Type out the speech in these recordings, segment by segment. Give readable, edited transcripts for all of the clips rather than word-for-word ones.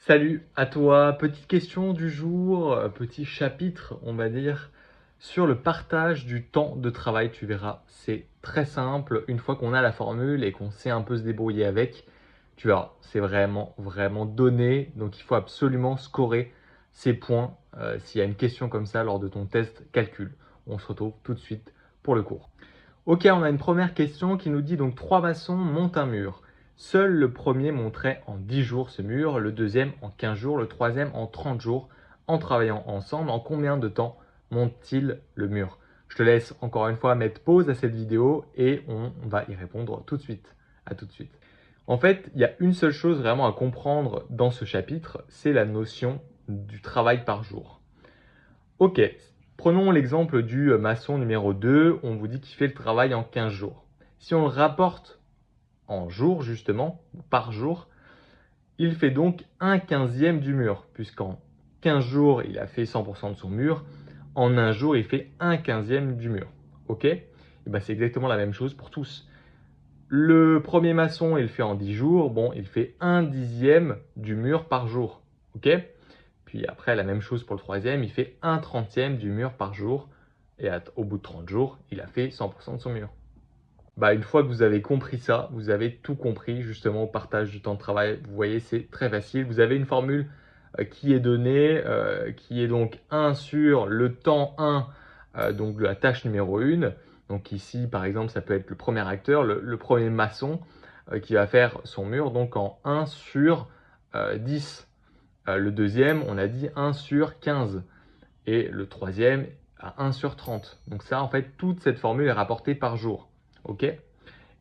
Salut à toi, petite question du jour, petit chapitre, on va dire, sur le partage du temps de travail. Tu verras, c'est très simple. Une fois qu'on a la formule et qu'on sait un peu se débrouiller avec, tu verras, c'est vraiment donné. Donc il faut absolument scorer ces points s'il y a une question comme ça lors de ton test calcul. On se retrouve tout de suite pour le cours. Ok, on a une première question qui nous dit donc 3 maçons montent un mur. Seul le premier monterait en 10 jours ce mur, le deuxième en 15 jours, le troisième en 30 jours. En travaillant ensemble, en combien de temps monte-t-il le mur? Je te laisse encore une fois mettre pause à cette vidéo et on va y répondre tout de suite. À tout de suite. En fait, il y a une seule chose vraiment à comprendre dans ce chapitre, c'est la notion du travail par jour. Ok, prenons l'exemple du maçon numéro 2, on vous dit qu'il fait le travail en 15 jours. Si on le rapporte en jours justement, par jour, il fait donc 1/15e du mur, puisqu'en 15 jours, il a fait 100% de son mur, en un jour, il fait 1/15e du mur. Ok? Et ben, c'est exactement la même chose pour tous. Le premier maçon, il fait en 10 jours, bon, il fait 1/10e du mur par jour. Ok? Puis après, la même chose pour le troisième, il fait 1/30e du mur par jour. Et au bout de 30 jours, il a fait 100% de son mur. Bah, une fois que vous avez compris ça, vous avez tout compris justement au partage du temps de travail. Vous voyez, c'est très facile. Vous avez une formule qui est donnée, qui est donc 1 sur le temps 1, donc de la tâche numéro 1. Donc ici, par exemple, ça peut être le premier acteur, le premier maçon qui va faire son mur, donc en 1 sur 10. Le deuxième, on a dit 1 sur 15. Et le troisième à 1 sur 30. Donc ça, en fait, toute cette formule est rapportée par jour. Ok,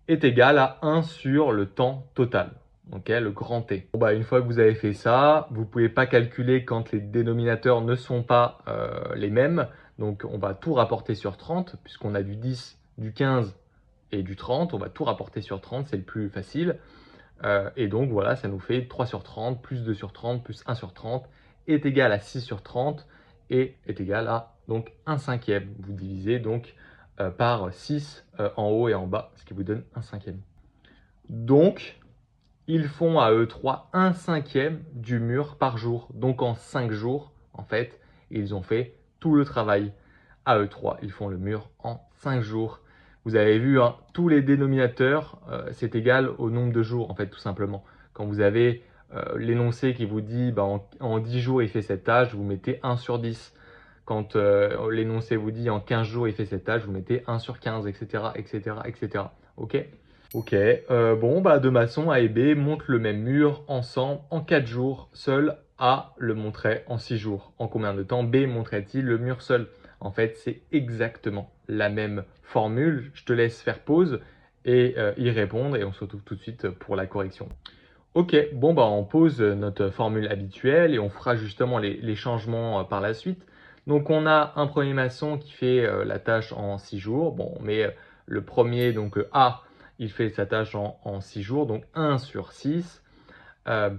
est égal à 1 sur le temps total. Ok, le grand T. Bon, bah, une fois que vous avez fait ça, vous ne pouvez pas calculer quand les dénominateurs ne sont pas les mêmes. Donc on va tout rapporter sur 30, puisqu'on a du 10, du 15 et du 30. On va tout rapporter sur 30, c'est le plus facile. Et donc voilà, ça nous fait 3 sur 30, plus 2 sur 30, plus 1 sur 30, est égal à 6 sur 30 et est égal à donc 1/5e. Vous divisez donc par 6 en haut et en bas, ce qui vous donne 1/5e. Donc, ils font à eux 3 1/5e du mur par jour. Donc en 5 jours, en fait, ils ont fait tout le travail. À eux 3, ils font le mur en 5 jours. Vous avez vu, hein, tous les dénominateurs, c'est égal au nombre de jours, en fait, tout simplement. Quand vous avez l'énoncé qui vous dit bah, en 10 jours, il fait cette tâche, vous mettez 1 sur 10. Quand l'énoncé vous dit en 15 jours, il fait cette tâche, vous mettez 1 sur 15, etc., etc., etc. Ok? Ok, bon, bah, deux maçons A et B montent le même mur ensemble en 4 jours. Seul A le monterait en 6 jours. En combien de temps B monterait-il le mur seul? En fait, c'est exactement la même formule. Je te laisse faire pause et y répondre et on se retrouve tout de suite pour la correction. Ok, bon, bah, on pose notre formule habituelle et on fera justement les changements par la suite. Donc, on a un premier maçon qui fait la tâche en 6 jours. Bon, on met le premier, donc A, il fait sa tâche en 6 jours, donc 1 sur 6,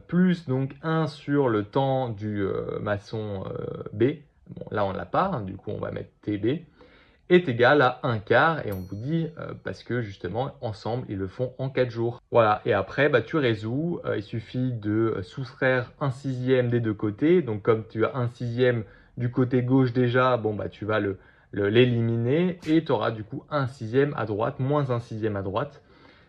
plus donc 1 sur le temps du maçon B. Bon, là, on ne l'a pas, hein, du coup, on va mettre TB est égal à 1/4 et on vous dit parce que justement ensemble ils le font en 4 jours. Voilà, et après bah, tu résous, il suffit de soustraire 1/6 des deux côtés, donc comme tu as 1/6 du côté gauche déjà, bon bah tu vas l'éliminer et tu auras du coup 1/6 à droite moins 1/6 à droite,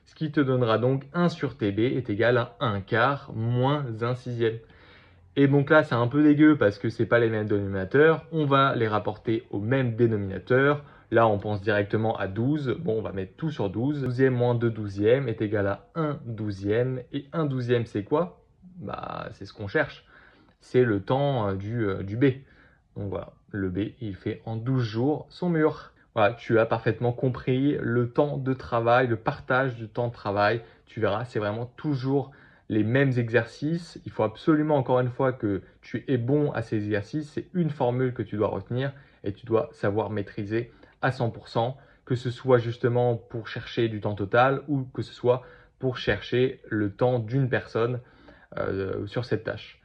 ce qui te donnera donc 1 sur TB est égal à 1/4 moins 1/6. Et donc là, c'est un peu dégueu parce que c'est pas les mêmes dénominateurs. On va les rapporter au même dénominateur. Là, on pense directement à 12. Bon, on va mettre tout sur 12. 12e moins 2 douzièmes est égal à 1/12e. Et 1/12e, c'est quoi? Bah, c'est ce qu'on cherche. C'est le temps du B. Donc voilà, le B, il fait en 12 jours son mur. Voilà, tu as parfaitement compris le temps de travail, le partage du temps de travail. Tu verras, c'est vraiment toujours les mêmes exercices. Il faut absolument, encore une fois, que tu es bon à ces exercices. C'est une formule que tu dois retenir et tu dois savoir maîtriser à 100%, que ce soit justement pour chercher du temps total ou que ce soit pour chercher le temps d'une personne sur cette tâche.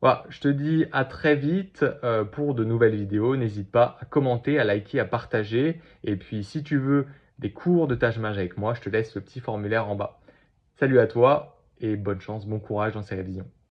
Voilà, je te dis à très vite pour de nouvelles vidéos. N'hésite pas à commenter, à liker, à partager. Et puis si tu veux des cours de tâches mages avec moi, je te laisse le petit formulaire en bas. Salut à toi et bonne chance, bon courage dans ces révisions.